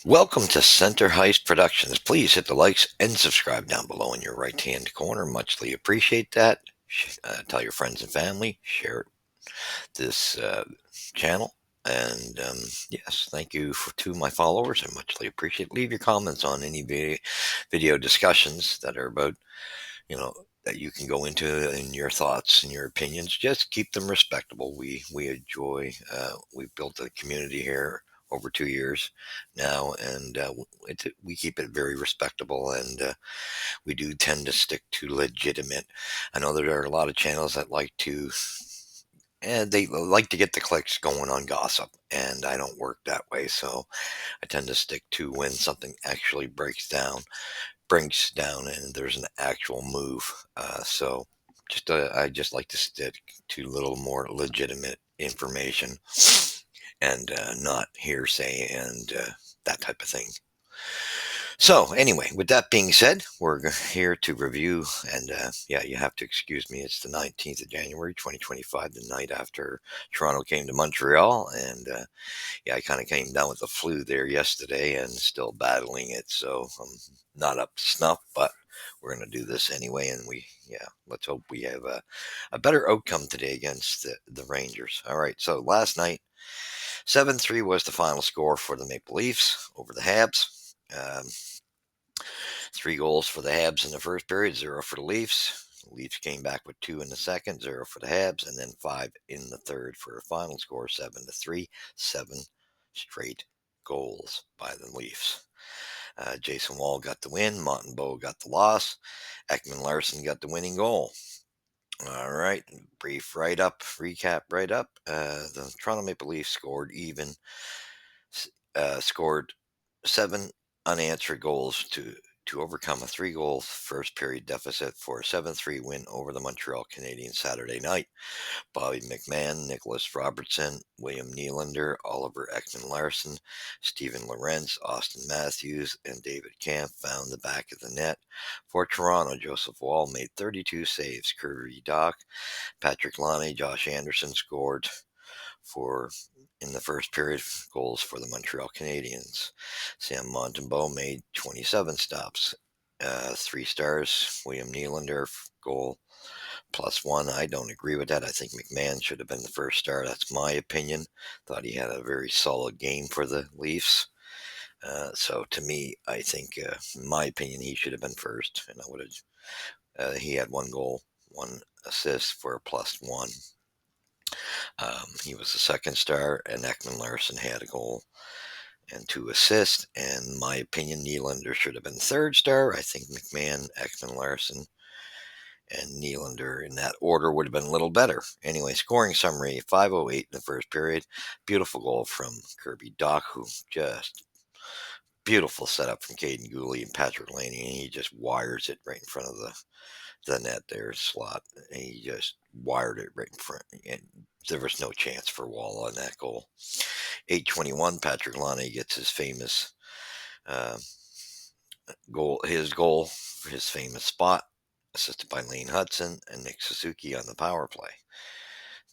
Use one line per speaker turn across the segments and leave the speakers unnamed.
Welcome to Center Heist Productions. Please hit the likes and subscribe down below in your right-hand corner. Muchly appreciate that. Tell your friends and family. Share this channel. And yes, thank you to my followers. I muchly appreciate. Leave your comments on any video discussions that are about, that you can go into in your thoughts and your opinions. Just keep them respectable. We enjoy. We've built a community here over 2 years now, and we keep it very respectable, and we do tend to stick to legitimate. I know there are a lot of channels that like to, and they like to get the clicks going on gossip, and I don't work that way. So I tend to stick to when something actually breaks down, and there's an actual move. So I just like to stick to a little more legitimate information and not hearsay and that type of thing. So anyway, with that being said, we're here to review, and yeah, you have to excuse me. It's the 19th of January, 2025, the night after Toronto came to Montreal, and yeah, I kind of came down with the flu there yesterday and still battling it, so I'm not up to snuff, but we're going to do this anyway, and let's hope we have a better outcome today against the Rangers. All right, so last night, 7-3 was the final score for the Maple Leafs over the Habs. 3 goals for the Habs in the first period, 0 for the Leafs. The Leafs came back with 2 in the second, 0 for the Habs, and then 5 in the third for a final score, 7-3. 7 straight goals by the Leafs. Jason Wall got the win. Montembeault got the loss. Ekman Larson got the winning goal. All right, brief recap right up. The Toronto Maple Leafs scored 7 unanswered goals to overcome a 3-goal first period deficit for a 7-3 win over the Montreal Canadiens Saturday night. Bobby McMann, Nicholas Robertson, William Nylander, Oliver Ekman-Larsson, Steven Lorentz, Austin Matthews, and David Kampf found the back of the net. For Toronto, Joseph Woll made 32 saves. Kirby Dach, Patrick Laine, Josh Anderson scored in the first period goals for the Montreal Canadiens. Sam Montembeault made 27 stops. 3 stars. William Nylander goal +1. I don't agree with that. I think McMahon should have been the first star. That's my opinion. Thought he had a very solid game for the Leafs. So to me, I think, in my opinion, he should have been first. And I would have. He had 1 goal, 1 assist for a +1. He was the second star, and Ekman-Larsson had a goal and 2 assists. And in my opinion, Nylander should have been third star. I think McMahon, Ekman-Larsson, and Nylander in that order would have been a little better. Anyway, scoring summary, 5:08 in the first period. Beautiful goal from Kirby Dach, who just beautiful setup from Caden Gooley and Patrick Laine. He just wires it right in front of the net there, slot. And he just wired it right in front. And there was no chance for Wall on that goal. 8:21, Patrick Laine gets his famous goal, his famous spot, assisted by Lane Hudson and Nick Suzuki on the power play.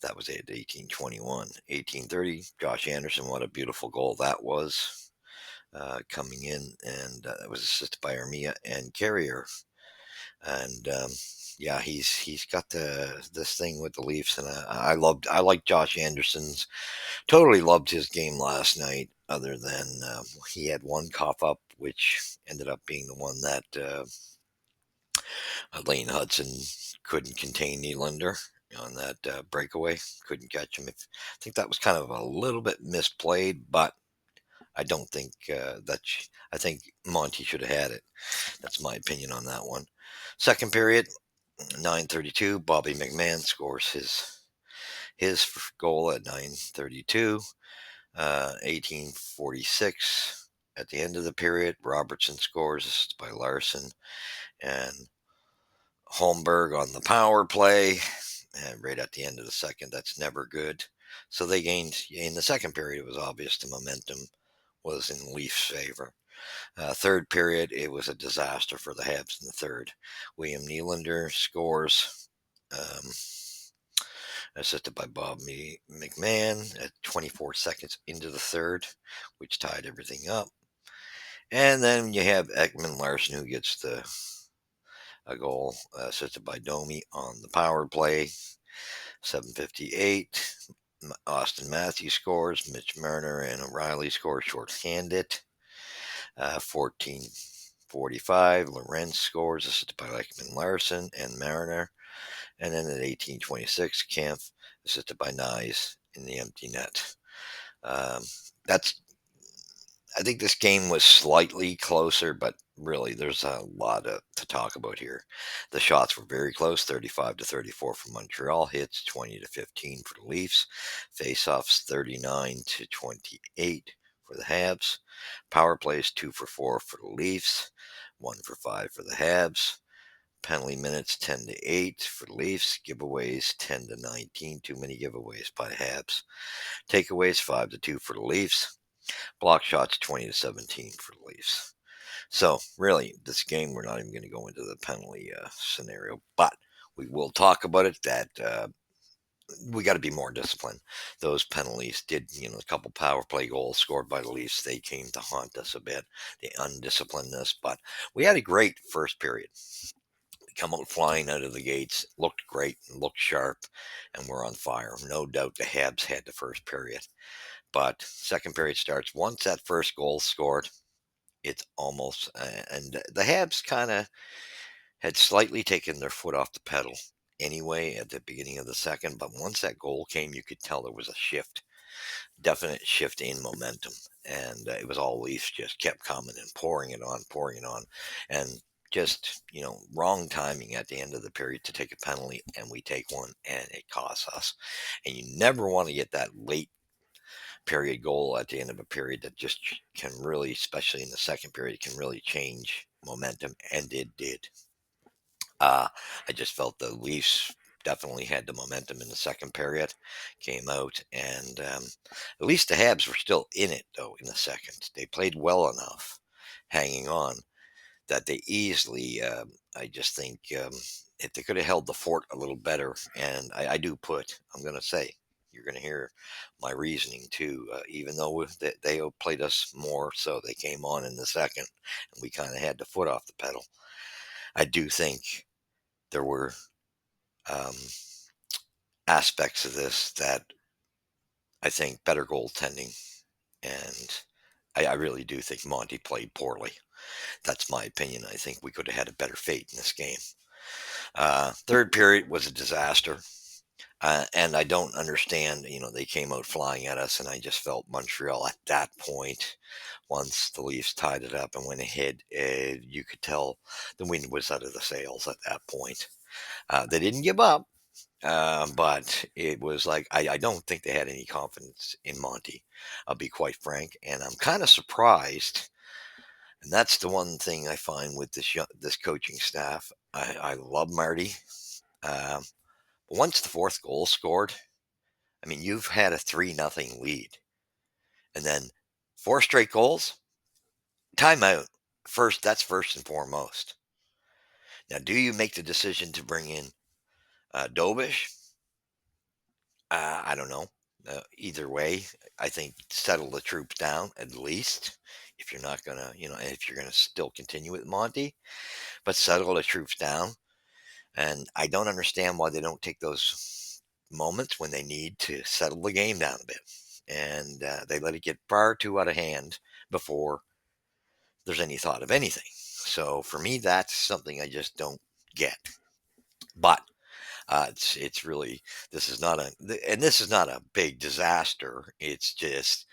That was at 18:21. 18:30, Josh Anderson, what a beautiful goal that was, coming in, and it was assisted by Armia and Carrier. And yeah, he's got this thing with the Leafs, and I like Josh Anderson's. Totally loved his game last night. Other than he had 1 cough up, which ended up being the one that Lane Hudson couldn't contain Nylander on that breakaway. Couldn't catch him. I think that was kind of a little bit misplayed, but I don't think I think Monty should have had it. That's my opinion on that one. Second period, 9:32. Bobby McMann scores his goal at 9:32. 18:46. At the end of the period, Robertson scores by Larson, and Holmberg on the power play, and right at the end of the second. That's never good. So they gained in the second period. It was obvious the momentum was in Leafs' favor. Third period, it was a disaster for the Habs in the third. William Nylander scores assisted by Bobby McMahon at 24 seconds into the third, which tied everything up. And then you have Ekman Larson, who gets a goal assisted by Domi on the power play. 7:58. Austin Matthews scores. Mitch Marner and O'Reilly score shorthanded. 14:45. Lorenz scores, assisted by Ekman Larson and Mariner. And then at 18:26, Kampf, assisted by Nyes in the empty net. That's I think this game was slightly closer, but really there's a lot to talk about here. The shots were very close, 35-34 for Montreal, hits 20-15 for the Leafs, faceoffs 39-28 for the Habs, power plays 2 for 4 for the Leafs, 1 for 5 for the Habs, penalty minutes 10-8 for the Leafs, giveaways 10-19, too many giveaways by the Habs, takeaways 5-2 for the Leafs. Block shots 20-17 for the Leafs. So really, this game we're not even going to go into the penalty scenario, but we will talk about it. That we got to be more disciplined. Those penalties did, a couple power play goals scored by the Leafs. They came to haunt us a bit. They undisciplined us, but we had a great first period. We come out flying out of the gates, looked great, looked sharp, and we're on fire. No doubt the Habs had the first period. But second period starts. Once that first goal scored, it's almost and the Habs kind of had slightly taken their foot off the pedal anyway at the beginning of the second. But once that goal came, you could tell there was a shift, definite shift in momentum, and it was all Leafs just kept coming and pouring it on, and just wrong timing at the end of the period to take a penalty, and we take one, and it costs us. And you never want to get that late period goal at the end of a period that just can really, especially in the second period, can really change momentum, and it did. I just felt the Leafs definitely had the momentum in the second period, came out, and at least the Habs were still in it, though, in the second. They played well enough, hanging on, that they easily, I just think, if they could have held the fort a little better, and I'm going to say, you're going to hear my reasoning too, even though they played us more, so they came on in the second, and we kind of had the foot off the pedal. I do think there were um, aspects of this that I think better goaltending, and I really do think Monty played poorly. That's my opinion. I think we could have had a better fate in this game. Third period was a disaster. And I don't understand, they came out flying at us, and I just felt Montreal at that point, once the Leafs tied it up and went ahead, you could tell the wind was out of the sails at that point. They didn't give up, but it was like, I don't think they had any confidence in Monty. I'll be quite frank. And I'm kind of surprised. And that's the one thing I find with this coaching staff. I love Marty. Um, but once the fourth goal scored, I mean, you've had a 3-0 lead, and then four straight goals, timeout. That's first and foremost. Now, do you make the decision to bring in Dobish? I don't know. Either way, I think settle the troops down at least. If you're not gonna, if you're gonna still continue with Monty, but settle the troops down. And I don't understand why they don't take those moments when they need to settle the game down a bit, and they let it get far too out of hand before there's any thought of anything. So for me, that's something I just don't get. But it's really, this is not a big disaster. It's just,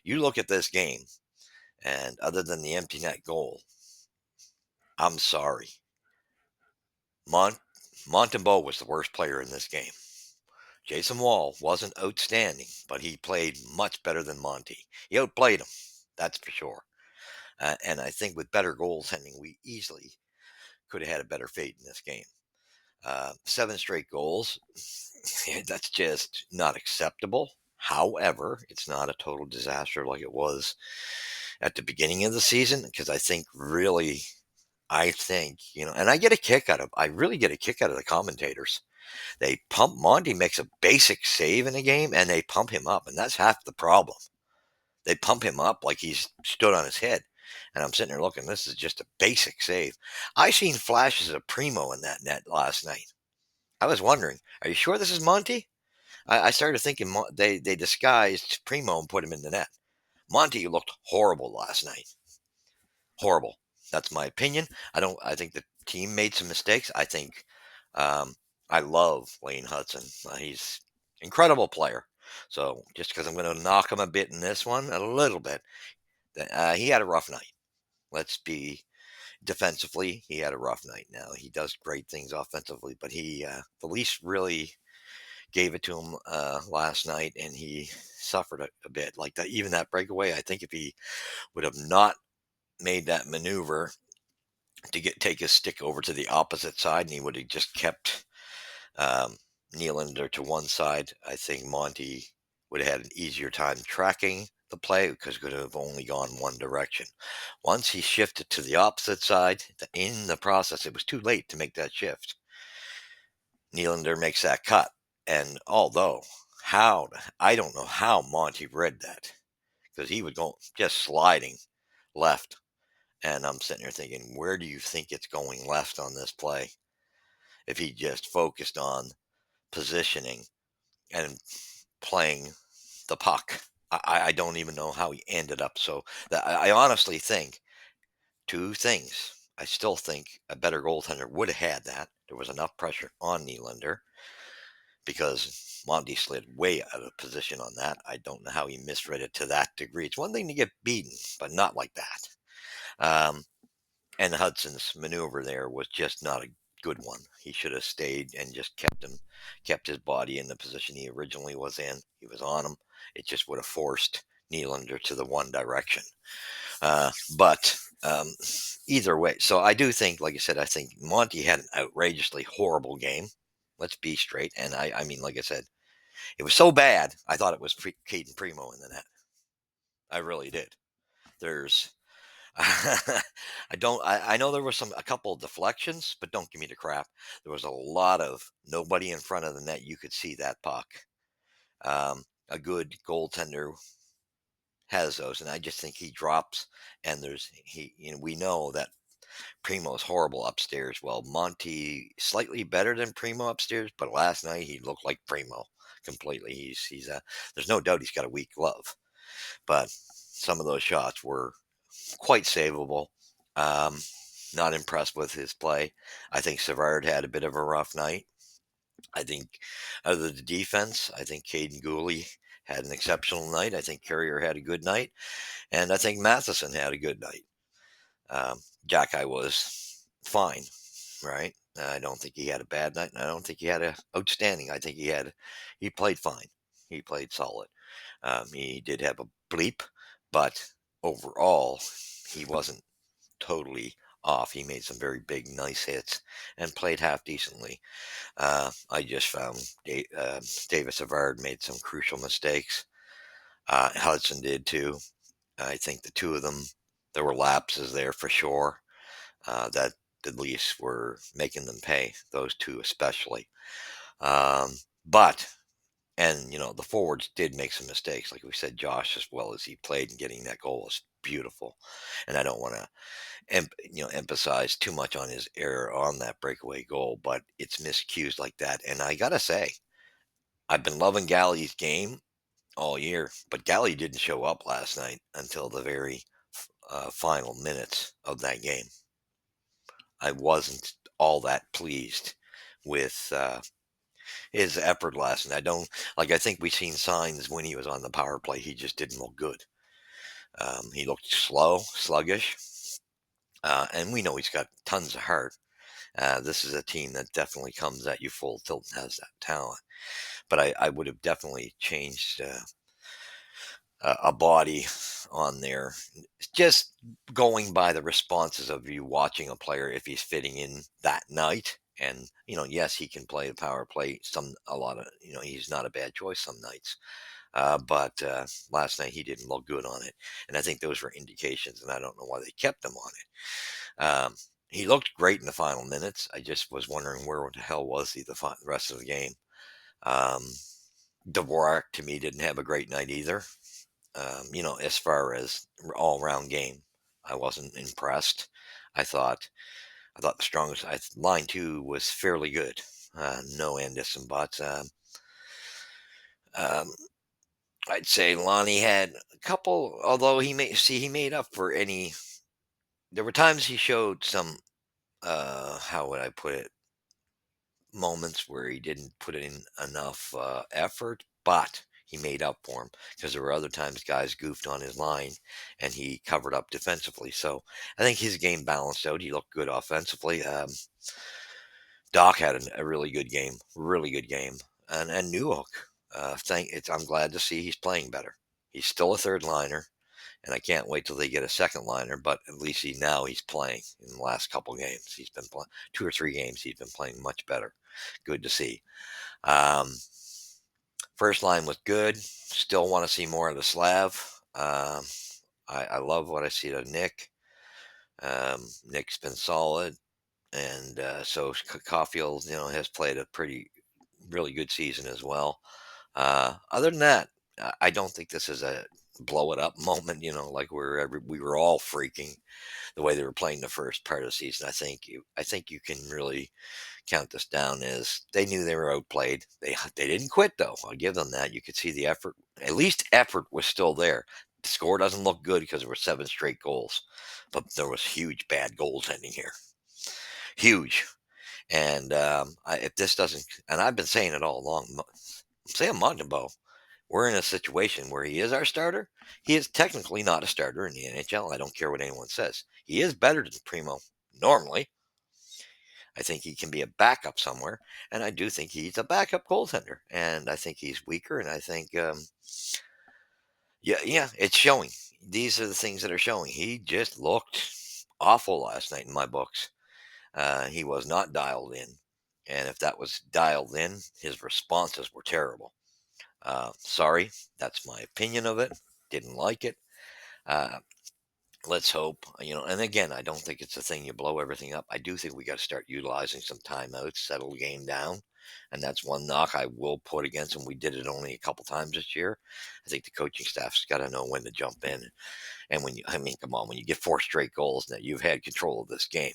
you look at this game, and other than the empty net goal, I'm sorry, Mont Montembeault was the worst player in this game. Jason Wall wasn't outstanding, but he played much better than Monty. He outplayed him, that's for sure. And I think with better goaltending, we easily could have had a better fate in this game. Seven straight goals, that's just not acceptable. However, it's not a total disaster like it was at the beginning of the season, because I think, and I really get a kick out of the commentators. Monty makes a basic save in a game, and they pump him up, and that's half the problem. They pump him up like he's stood on his head. And I'm sitting there looking, this is just a basic save. I seen flashes of Primo in that net last night. I was wondering, are you sure this is Monty? I started thinking they disguised Primo and put him in the net. Monty looked horrible last night. Horrible. That's my opinion. I think the team made some mistakes. I think um, I love Lane Hudson. He's incredible player. So just because I'm going to knock him a bit in this one, a little bit, he had a rough night. Let's be defensively. He had a rough night. Now he does great things offensively, but the Leafs really gave it to him last night, and he suffered a bit. Like that, even that breakaway. I think if he would have not made that maneuver to take his stick over to the opposite side, and he would have just kept um, Nylander to one side, I think Monty would have had an easier time tracking the play because it could have only gone one direction. Once he shifted to the opposite side, in the process, it was too late to make that shift. Nylander makes that cut. And although, I don't know how Monty read that because he would go just sliding left. And I'm sitting there thinking, where do you think it's going left on this play? If he just focused on positioning and playing the puck. I don't even know how he ended up. So I honestly think two things. I still think a better goaltender would have had that. There was enough pressure on Nylander because Monty slid way out of position on that. I don't know how he misread it to that degree. It's one thing to get beaten, but not like that. Um, and Hudson's maneuver there was just not a good one. He should have stayed and just kept his body in the position he originally was in. He was on him. It just would have forced Nylander to the one direction. But either way, so I do think, like I said, I think Monty had an outrageously horrible game. Let's be straight. And I mean, like I said, it was so bad, I thought it was Caden Primo in the net. I really did. There's I don't. I know there was a couple of deflections, but don't give me the crap. There was a lot of nobody in front of the net. You could see that puck. A good goaltender has those, and I just think he drops. And we know that Primo's horrible upstairs. Well, Monty slightly better than Primo upstairs, but last night he looked like Primo completely. There's no doubt he's got a weak glove, but some of those shots were quite savable. Um, Not impressed with his play. I think Savard had a bit of a rough night. I think out of the defense, I think Caden Gooley had an exceptional night. I think Carrier had a good night. And I think Matheson had a good night. Jacky was fine, right? I don't think he had a bad night, and I don't think he had a outstanding. I think he played fine. He played solid. He did have a bleep, but overall, he wasn't totally off. He made some very big, nice hits and played half decently. I just found Davis Savard made some crucial mistakes. Hudson did too. I think the two of them, there were lapses there for sure that the Leafs were making them pay, those two especially. Um, but the forwards did make some mistakes. Like we said, Josh, as well as he played and getting that goal was beautiful. And I don't want to emphasize too much on his error on that breakaway goal, but it's miscues like that. And I gotta say, I've been loving Galley's game all year, but Galley didn't show up last night until the very final minutes of that game. I wasn't all that pleased with his effort last night. I think we've seen signs when he was on the power play. He just didn't look good. He looked slow, sluggish, and we know he's got tons of heart. This is a team that definitely comes at you full tilt and has that talent. But I would have definitely changed a body on there. Just going by the responses of you watching a player if he's fitting in that night. And yes, he can play the power play. He's not a bad choice some nights. But last night he didn't look good on it, and I think those were indications. And I don't know why they kept him on it. He looked great in the final minutes. I just was wondering where the hell was he the rest of the game. Um, Dvorak to me didn't have a great night either. As far as all round game, I wasn't impressed. I thought I thought the strongest line two was fairly good. No Anderson, but um, I'd say Lonnie had a couple. Although he made up for any. There were times he showed some. How would I put it? Moments where he didn't put in enough effort, but he made up for him because there were other times guys goofed on his line and he covered up defensively. So I think his game balanced out. He looked good offensively. Doc had a really good game, and Newhook. I'm glad to see he's playing better. He's still a third liner, and I can't wait till they get a second liner. But at least he's playing in the last couple games. He's been playing 2 or 3 games. He's been playing much better. Good to see. Um, First line was good. Still want to see more of the Slav. I love what I see of Nick. Nick's been solid, and so Caulfield, has played a really good season as well. Other than that, I don't think this is a blow it up moment. Like we were all freaking the way they were playing the first part of the season. I think you can really count this down as they knew they were outplayed. They didn't quit though. I'll give them that. You could see the effort. At least effort was still there. The score doesn't look good because there were 7 straight goals, but there was huge bad goaltending here. Huge. And if this doesn't, and I've been saying it all along, Sam Montembeault, we're in a situation where he is our starter. He is technically not a starter in the NHL. I don't care what anyone says. He is better than Primo normally. I think he can be a backup somewhere, and I do think he's a backup goaltender. And I think he's weaker, and I think, yeah, it's showing. These are the things that are showing. He just looked awful last night in my books. He was not dialed in, and if that was dialed in, his responses were terrible. Sorry, that's my opinion of it. Didn't like it. Uh, let's hope, and again, I don't think it's a thing you blow everything up. I do think we got to start utilizing some timeouts, settle the game down. And that's one knock I will put against him. We did it only a couple times this year. I think the coaching staff's got to know when to jump in. And come on, when you get 4 straight goals that you've had control of this game,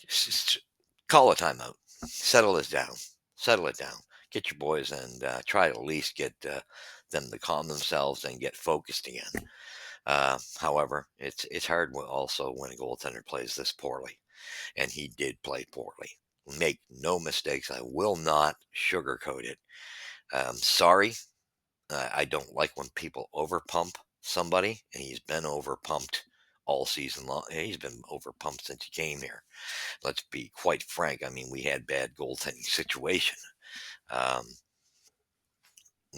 just call a timeout, settle this down, settle it down, get your boys and try to at least get them to calm themselves and get focused again. However, it's hard also when a goaltender plays this poorly, and he did play poorly. Make no mistakes. I will not sugarcoat it. Sorry, I don't like when people overpump somebody, and he's been overpumped all season long. He's been overpumped since he came here. Let's be quite frank. I mean, we had bad goaltending situation. Um,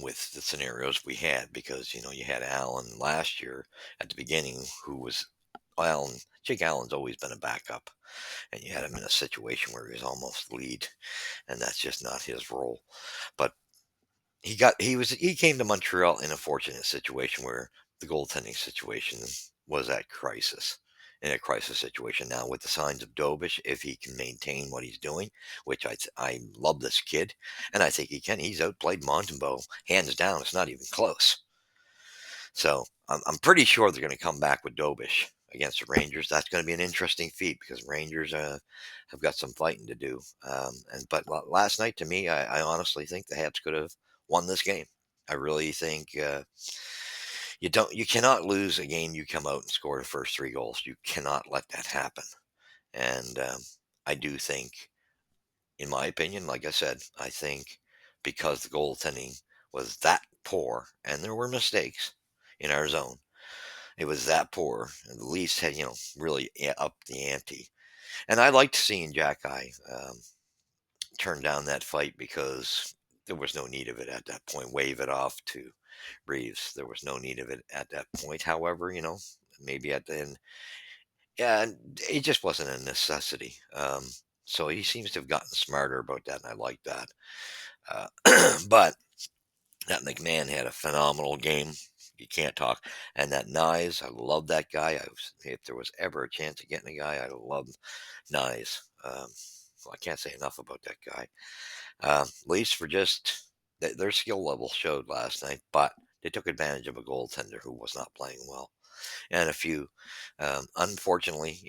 with the scenarios we had because you had Allen last year at the beginning who was Allen. Jake Allen's always been a backup, and you had him in a situation where he was almost lead, and that's just not his role. But he came to Montreal in a fortunate situation where the goaltending situation was at crisis. In a crisis situation now with the signs of Dobish, if he can maintain what he's doing, which I love this kid, and I think he can. He's outplayed Montembeault hands down. It's not even close. So I'm pretty sure they're going to come back with Dobish against the Rangers. That's going to be an interesting feat because Rangers have got some fighting to do. But last night, to me, I honestly think the Habs could have won this game. I really think you cannot lose a game. You come out and score the first 3 goals. You cannot let that happen. And I do think, in my opinion, like I said, I think because the goaltending was that poor, and there were mistakes in our zone. It was that poor. And the Leafs had, really upped the ante. And I liked seeing Jack Eye turn down that fight because there was no need of it at that point. Wave it off to Reeves. There was no need of it at that point. However, maybe at the end, yeah, it just wasn't a necessity. So he seems to have gotten smarter about that, and I like that. But that McMahon had a phenomenal game. You can't talk. And that Nyes, I love that guy. If there was ever a chance of getting a guy, I love Nyes. Well, I can't say enough about that guy. Leafs for just their skill level showed last night, but they took advantage of a goaltender who was not playing well, and a few. Unfortunately,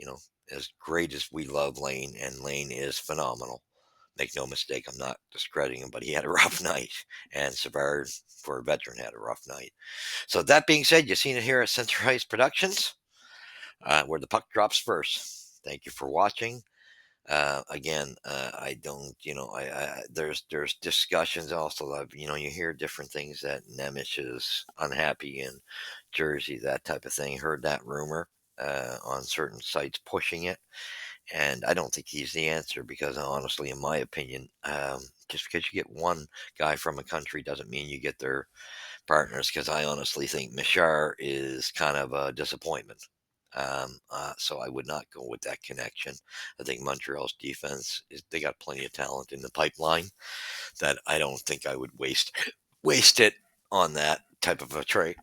as great as we love Lane, and Lane is phenomenal. Make no mistake, I'm not discrediting him, but he had a rough night, and Savard, for a veteran, had a rough night. So that being said, you've seen it here at Center Ice Productions, where the puck drops first. Thank you for watching. Again, I don't, there's discussions also of, you hear different things that Nemec is unhappy in Jersey, that type of thing. Heard that rumor on certain sites pushing it, and I don't think he's the answer because honestly, in my opinion, just because you get one guy from a country doesn't mean you get their partners. Because I honestly think Mishar is kind of a disappointment. So I would not go with that connection. I think Montreal's defense they got plenty of talent in the pipeline that I don't think I would waste it on that type of a trade.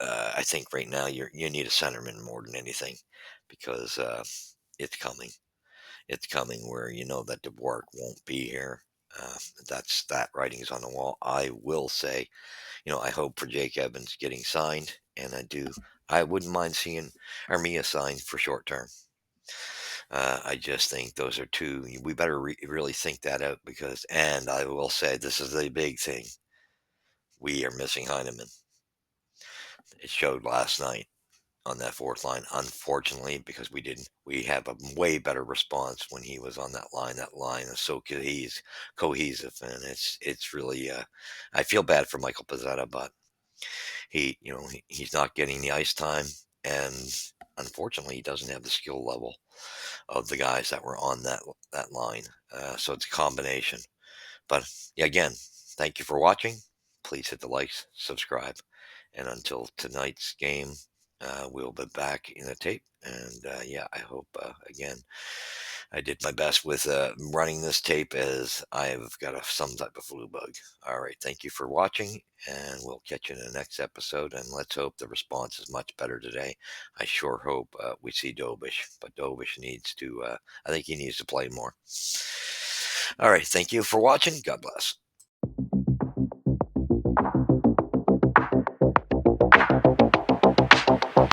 I think right now you need a centerman more than anything because it's coming. It's coming where you know that Dvorak won't be here. Uh, that writing's on the wall. I will say, I hope for Jake Evans getting signed, and I do. I wouldn't mind seeing Armia signed for short term. I just think those are two. We better really think that out and I will say this is the big thing. We are missing Heineman. It showed last night on that fourth line, unfortunately, because we didn't. We have a way better response when he was on that line. That line is so cohesive, and it's really. I feel bad for Michael Pizzetta, but he's not getting the ice time, and unfortunately, he doesn't have the skill level of the guys that were on that line. So it's a combination. But yeah, again, thank you for watching. Please hit the likes, subscribe, and until tonight's game, we'll be back in the tape. And yeah, I hope again I did my best with running this tape as I've got some type of flu bug. All right, thank you for watching, and we'll catch you in the next episode. And let's hope the response is much better today. I sure hope we see Dobish, but Dobish needs to. I think he needs to play more. All right, thank you for watching. God bless.